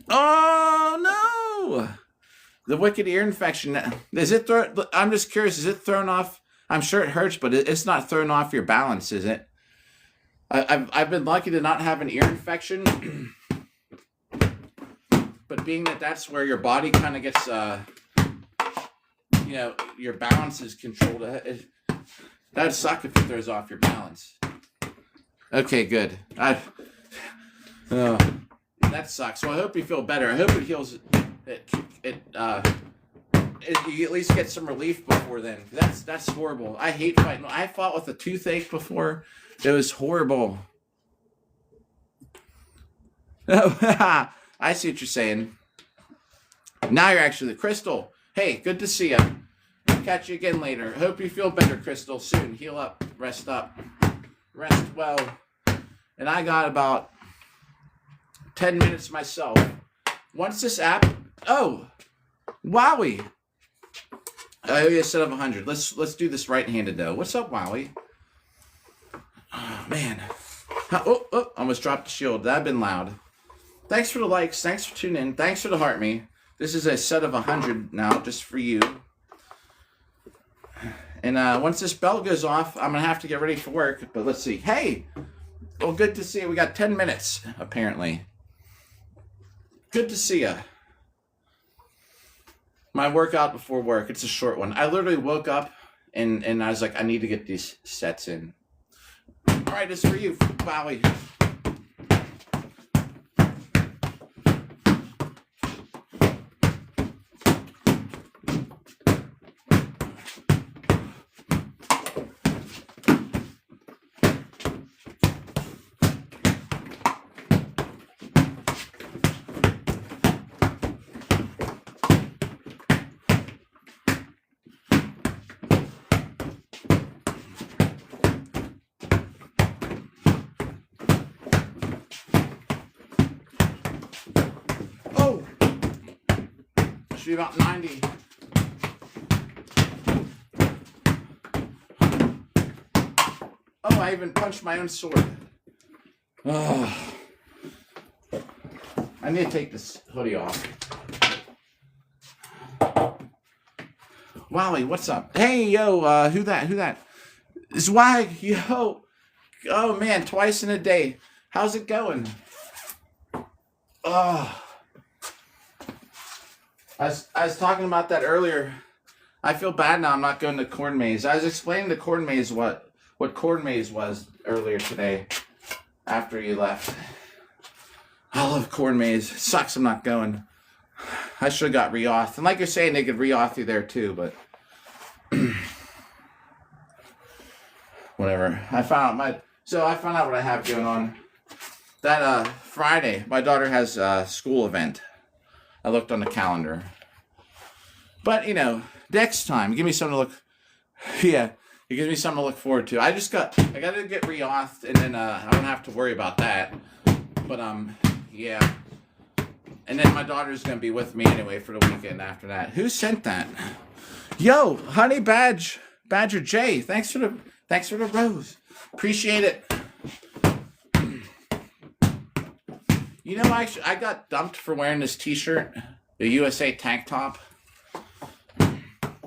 S1: Oh no! The wicked ear infection. Is it? I'm just curious. Is it thrown off? I'm sure it hurts, but it's not thrown off your balance, is it? I've been lucky to not have an ear infection. But being that that's where your body kind of gets, your balance is controlled. That'd suck if it throws off your balance. Okay, good. That sucks. So I hope you feel better. I hope it heals. You at least get some relief before then. That's horrible. I hate fighting. I fought with a toothache before. It was horrible. I see what you're saying. Now you're actually Crystal. Hey, good to see you. Catch you again later. Hope you feel better, Crystal. Soon. Heal up. Rest up. Rest well. And I got about 10 minutes myself. Once this app... Oh! Wowie! I owe you a set of 100. Let's do this right-handed, though. What's up, Wowie? Oh, man. Oh, almost dropped the shield. That'd been loud. Thanks for the likes. Thanks for tuning in. Thanks for the heart me. This is a set of 100 now, just for you. And once this bell goes off, I'm going to have to get ready for work. But let's see. Hey! Well, good to see you. We got 10 minutes, apparently. Good to see you. My workout before work. It's a short one. I literally woke up and I was like, I need to get these sets in. All right, it's for you, Bowie. Should be about 90. Oh, I even punched my own sword. Oh. I need to take this hoodie off. Wally, what's up? Hey, yo, who that? Swag, yo. Oh, man, twice in a day. How's it going? Oh. I was talking about that earlier. I feel bad now I'm not going to corn maze. I was explaining to corn maze what corn maze was earlier today after you left. I love corn maze. Sucks I'm not going. I should have got re-auth. And like you're saying, they could re-auth you there too, but whatever. I found out what I have going on. That Friday, my daughter has a school event. I looked on the calendar. But, next time, give me something to look... Yeah, it gives me something to look forward to. I got to get re-authed, and then I don't have to worry about that. But, yeah. And then my daughter's going to be with me anyway for the weekend after that. Who sent that? Yo, Honey Badger J, thanks for the rose. Appreciate it. I got dumped for wearing this t-shirt, the USA tank top.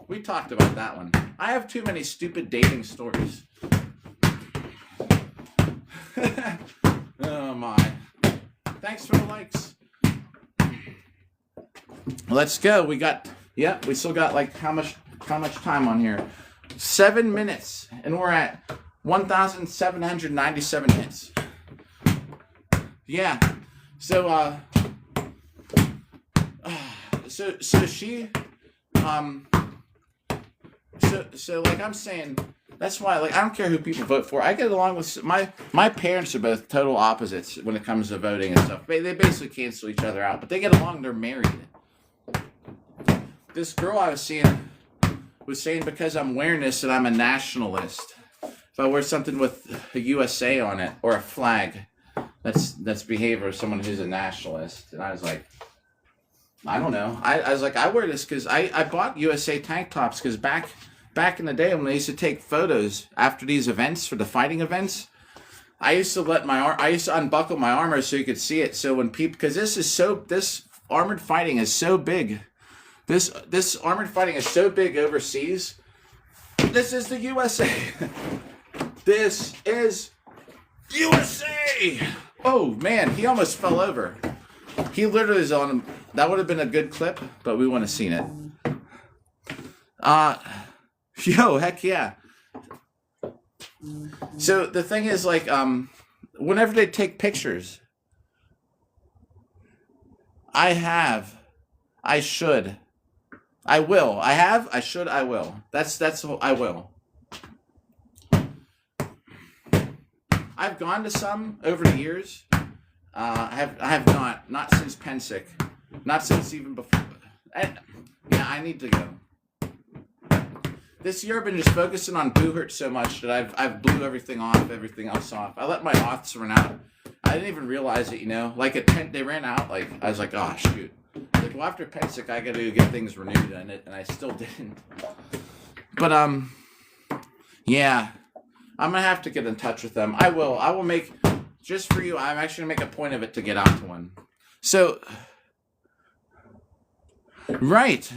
S1: We talked about that one. I have too many stupid dating stories. Oh my. Thanks for the likes. Let's go. We still got like how much time on here? 7 minutes. And we're at 1,797 hits. Yeah. So like I'm saying, that's why, like, I don't care who people vote for. I get along with my parents are both total opposites when it comes to voting and stuff. They basically cancel each other out, but they get along. They're married. This girl I was seeing was saying because I'm wearing this that I'm a nationalist. If I wear something with a USA on it or a flag, that's behavior of someone who's a nationalist. And I was like, I don't know. I was like, I wear this because I bought USA tank tops because back in the day when they used to take photos after these events for the fighting events, I used to unbuckle my armor so you could see it. So when people, because this armored fighting is so big. This armored fighting is so big overseas. This is the USA. This is USA. Oh man, he almost fell over. He literally is on him. That would have been a good clip, but we wouldn't have seen it. Yo, heck yeah. So the thing is, like, whenever they take pictures, I will. That's I will. I've gone to some over the years. I have not since Pensick, not since even before. I need to go. This year I've been just focusing on Boo Hurt so much that I've blew everything else off. I let my auths run out. I didn't even realize it, Like at Penn, they ran out. Like I was like, oh shoot. Like, well, after Pensick, I got to get things renewed, and I still didn't. But yeah, I'm gonna have to get in touch with them. I will make, just for you. I'm actually gonna make a point of it to get out to one. So, right.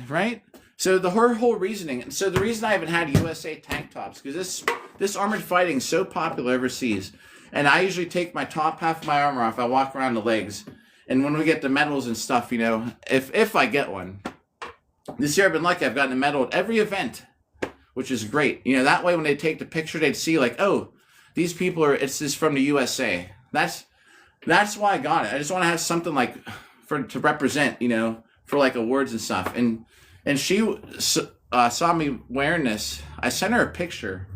S1: So her whole reasoning. So the reason I haven't had USA tank tops because this armored fighting is so popular overseas, And I usually take my top half of my armor off. I walk around the legs. And when we get the medals and stuff, you know, if I get one. This year I've been lucky. I've gotten a medal at every event, which is great. You know, that way when they take the picture, they'd see like, oh, these people it's just from the USA. That's why I got it. I just want to have something like to represent, you know, for like awards and stuff. And she saw me wearing this. I sent her a picture.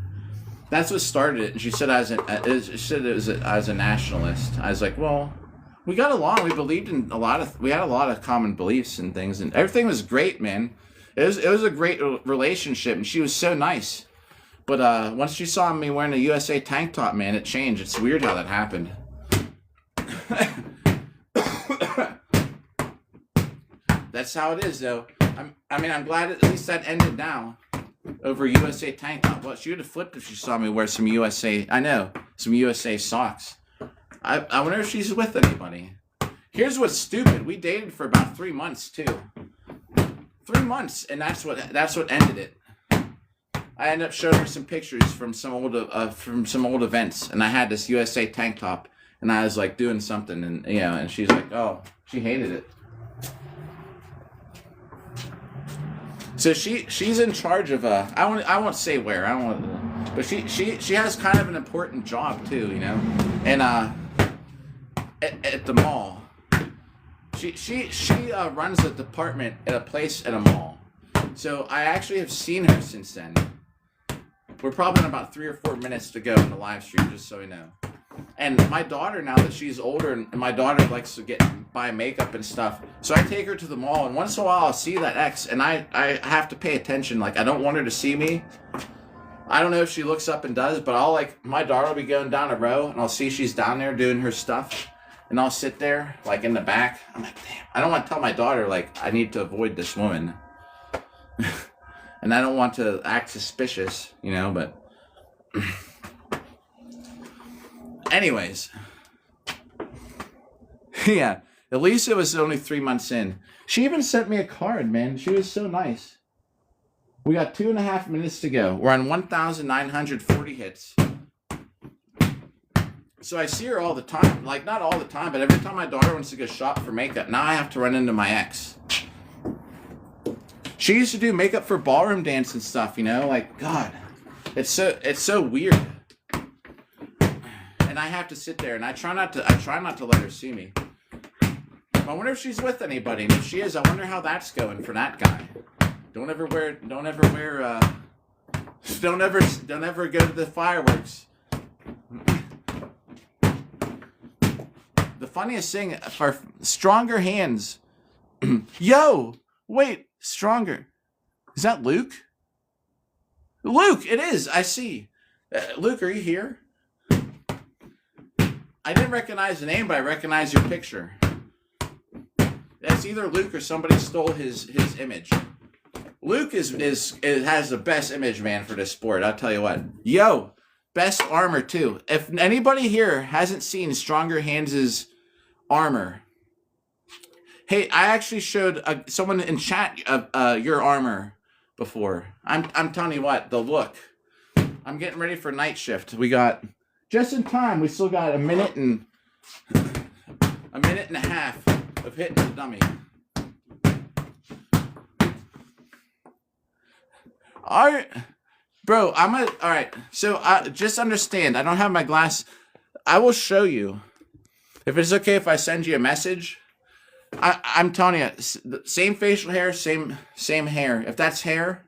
S1: That's what started it. And she said I was a nationalist. I was like, well, we got along. We believed in we had a lot of common beliefs and things, and everything was great, man. It was a great relationship, and she was so nice. But once she saw me wearing a USA tank top, man, it changed. It's weird how that happened. That's how it is, though. I'm glad at least that ended now over USA tank top. Well, she would have flipped if she saw me wear some USA. I know, some USA socks. I wonder if she's with anybody. Here's what's stupid. We dated for about 3 months too. 3 months, and that's what ended it. I ended up showing her some pictures from some old events, and I had this USA tank top, and I was like doing something, and you know, and she's like, oh, she hated it. So she's in charge of I won't say where, I don't want, but she has kind of an important job too, you know, and at the mall. She runs a department at a place at a mall. So I actually have seen her since then. We're probably in about 3 or 4 minutes to go in the live stream, just so you know. And my daughter, now that she's older, and my daughter likes to buy makeup and stuff, so I take her to the mall, and once in a while I'll see that ex, and I have to pay attention. Like, I don't want her to see me. I don't know if she looks up and does, but my daughter will be going down a row, and I'll see she's down there doing her stuff. And I'll sit there, like, in the back. I'm like, damn. I don't want to tell my daughter, like, I need to avoid this woman. And I don't want to act suspicious, you know, but... Anyways. Yeah. At least it was only 3 months in. She even sent me a card, man. She was so nice. We got 2.5 minutes to go. We're on 1,940 hits. So I see her all the time. Like, not all the time, but every time my daughter wants to go shop for makeup, now I have to run into my ex. She used to do makeup for ballroom dance and stuff, you know? Like, God, it's so weird. And I have to sit there, and I try not to let her see me. I wonder if she's with anybody, and if she is, I wonder how that's going for that guy. Don't ever go to the fireworks. The funniest thing are stronger hands. Yo, wait, stronger. Is that Luke? Luke, it is. I see. Luke, are you here? I didn't recognize the name, but I recognize your picture. That's either Luke or somebody stole his image. Luke has the best image, man, for this sport. I'll tell you what. Yo, best armor too. If anybody here hasn't seen Stronger Hands' armor, hey, I actually showed someone in chat your armor before. I'm telling you what, the look. I'm getting ready for night shift. We got just in time. We still got a minute and a half of hitting the dummy. All right, bro. All right. So just understand. I don't have my glass. I will show you. If it's okay if I send you a message, I'm telling you, same facial hair, same hair. If that's hair,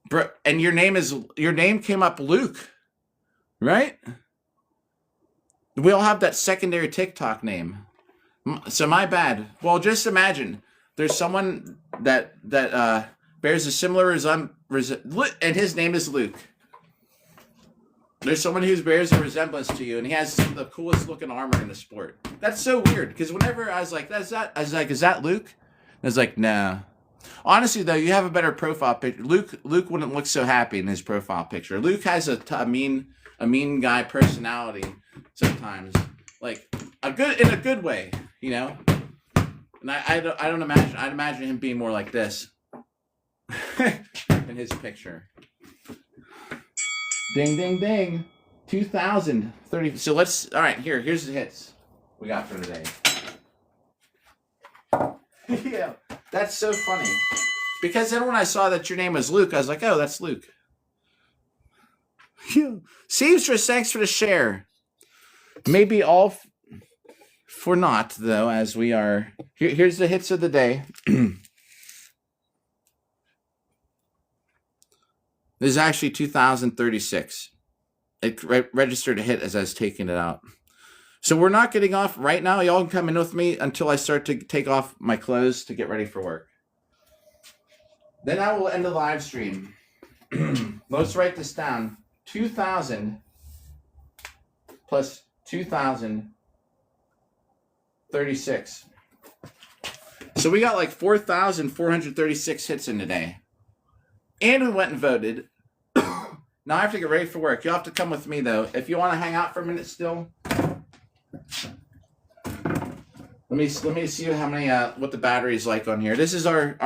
S1: bro, and your name came up Luke, right? We all have that secondary TikTok name. So my bad. Well, just imagine there's someone that bears a similar and his name is Luke. There's someone who bears a resemblance to you, and he has some of the coolest looking armor in the sport. That's so weird, because whenever I was like, is that Luke? And I was like, nah. Honestly, though, you have a better profile picture. Luke wouldn't look so happy in his profile picture. Luke has a mean guy personality sometimes, like in a good way, you know. And I don't imagine. I'd imagine him being more like this in his picture. Ding, ding, ding. 2,030. So let's, all right, here's the hits we got for today. Yeah, that's so funny. Because then when I saw that your name was Luke, I was like, oh, that's Luke. Seamstress, thanks for the share. Maybe all for naught, though, as we are. Here's the hits of the day. This is actually 2,036. It registered a hit as I was taking it out. So we're not getting off right now. Y'all can come in with me until I start to take off my clothes to get ready for work. Then I will end the live stream. Let's write this down. 2,000 plus 2,036. So we got like 4,436 hits in today. And we went and voted. Now I have to get ready for work. You'll have to come with me, though. If you want to hang out for a minute still. Let me see how many what the battery is like on here. This is our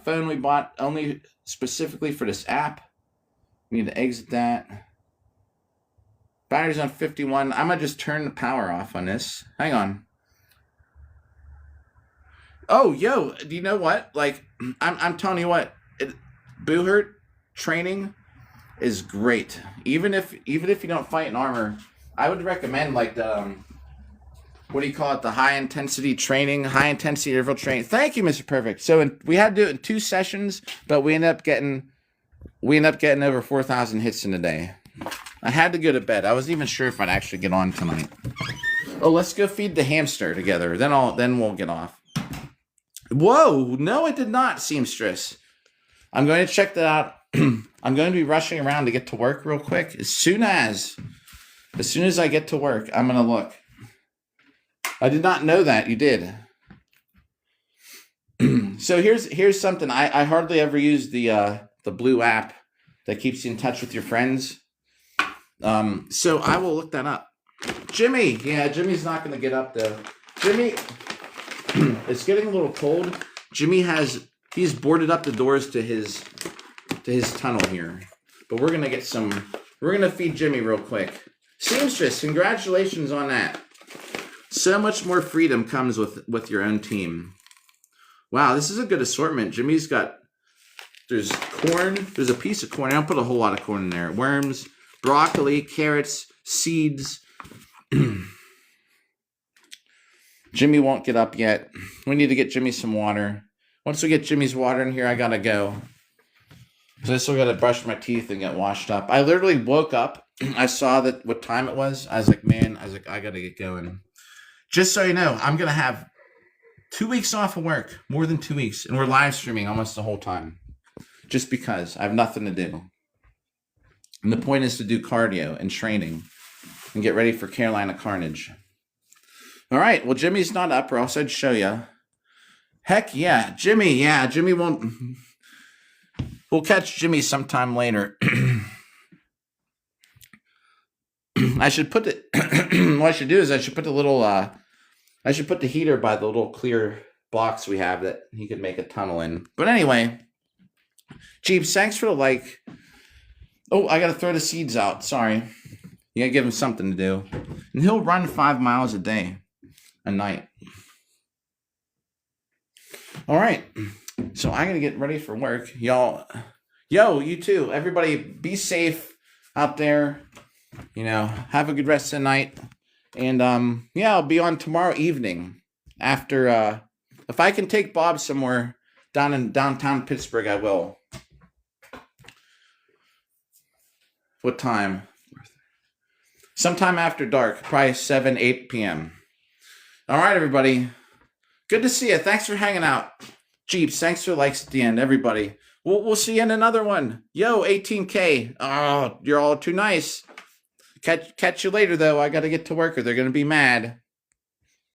S1: phone we bought only specifically for this app. We need to exit that. Battery's on 51. I'm gonna just turn the power off on this. Hang on. Oh, yo, do you know what? Like, I'm telling you what, Boohurt training is great. Even if you don't fight in armor, I would recommend like the what do you call it? The high intensity training, high intensity interval training. Thank you, Mr. Perfect. So we had to do it in 2 sessions, but we ended up getting over 4,000 hits in a day. I had to go to bed. I wasn't even sure if I'd actually get on tonight. Oh, let's go feed the hamster together. Then we'll get off. Whoa, no, it did not, Seamstress. I'm going to check that out. I'm going to be rushing around to get to work real quick. As soon as I get to work, I'm going to look. I did not know that you did. So here's something. I hardly ever use the blue app that keeps you in touch with your friends. So I will look that up. Jimmy, yeah, Jimmy's not going to get up though. Jimmy, it's getting a little cold. Jimmy he's boarded up the doors to his tunnel here. But we're going to feed Jimmy real quick. Seamstress, congratulations on that. So much more freedom comes with your own team. Wow, this is a good assortment. Jimmy's there's corn. There's a piece of corn. I don't put a whole lot of corn in there. Worms, broccoli, carrots, seeds. Jimmy won't get up yet. We need to get Jimmy some water. Once we get Jimmy's water in here, I gotta go. So I still gotta brush my teeth and get washed up. I literally woke up. I saw what time it was. I was like, I gotta get going. Just so you know, I'm going to have 2 weeks off of work, more than 2 weeks, and we're live streaming almost the whole time. Just because I have nothing to do. And the point is to do cardio and training and get ready for Carolina Carnage. All right, well, Jimmy's not up, or else I'd show you. Heck yeah, Jimmy won't. We'll catch Jimmy sometime later. I should put it. What I should do is I should put the little. I should put the heater by the little clear blocks we have that he could make a tunnel in. But anyway, Jeeps, thanks for the like. Oh, I gotta throw the seeds out. Sorry, you gotta give him something to do, and he'll run 5 miles a day, a night. All right, so I'm gonna get ready for work, y'all. Yo, you too. Everybody, be safe out there. You know, have a good rest of the night. And, yeah, I'll be on tomorrow evening after, if I can take Bob somewhere down in downtown Pittsburgh, I will. What time? Sometime after dark, probably 7, 8 p.m. All right, everybody. Good to see you. Thanks for hanging out. Jeeps, thanks for likes at the end, everybody. We'll see you in another one. Yo, 18K. Oh, you're all too nice. Catch you later, though. I got to get to work or they're going to be mad.